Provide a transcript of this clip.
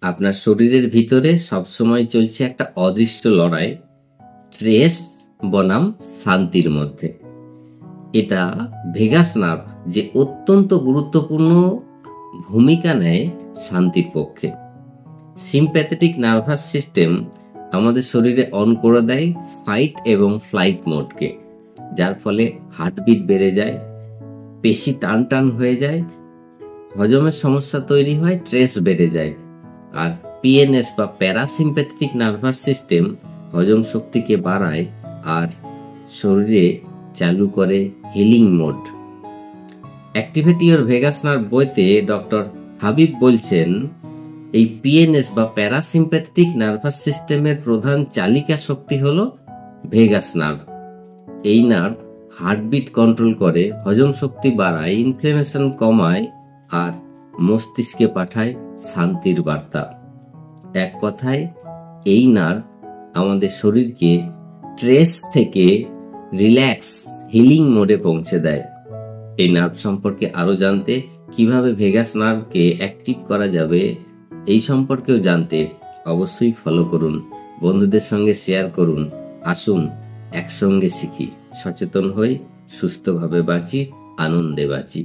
আপনার শরীরের ভিতরে সবসময় চলছে একটা অদৃশ্য লড়াই, স্ট্রেস বনাম শান্তির মধ্যে। এটা ভেগাস নার্ভ যে অত্যন্ত গুরুত্বপূর্ণ ভূমিকা নেয় শান্তির পক্ষে। সিম্প্যাথেটিক নার্ভাস সিস্টেম আমাদের শরীরে অন করে দেয় ফাইট এবং ফ্লাইট মোডকে, যার ফলে হার্টবিট বেড়ে যায়, পেশি টান টান হয়ে যায়, হজমের সমস্যা তৈরি হয়, স্ট্রেস বেড়ে যায়। আর পিএনএস বা প্যারাসিম্প্যাথেটিক নার্ভাস সিস্টেম হজম শক্তিকে বাড়ায় আর শরীরে চালু করে healing mode. Activate your vagus nerve বইতে ডক্টর হাবিব বলছেন, এই পিএনএস বা প্যারাসিম্প্যাথেটিক নার্ভাস সিস্টেমের প্রধান চালিকা শক্তি হলো ভেগাস নার্ভ। এই নার্ভ হার্টবিট কন্ট্রোল করে, হজম শক্তি বাড়ায়, ইনফ্লেমেশন কমায় আর মস্তিষ্কে পাঠায় শান্তির বার্তা। এক কথায় এই নার্ভ আমাদের শরীরকে স্ট্রেস থেকে রিল্যাক্স হিলিং মোডে পৌঁছে দেয়। এই নার্ভ সম্পর্কে আরো জানতে, কিভাবে ভেগাস নার্ভকে অ্যাক্টিভ করা যাবে এই সম্পর্কেও জানতে অবশ্যই ফলো করুন, বন্ধুদের সঙ্গে শেয়ার করুন। আসুন একসঙ্গে শিখি, সচেতন হই, সুস্থভাবে বাঁচি, আনন্দে বাঁচি।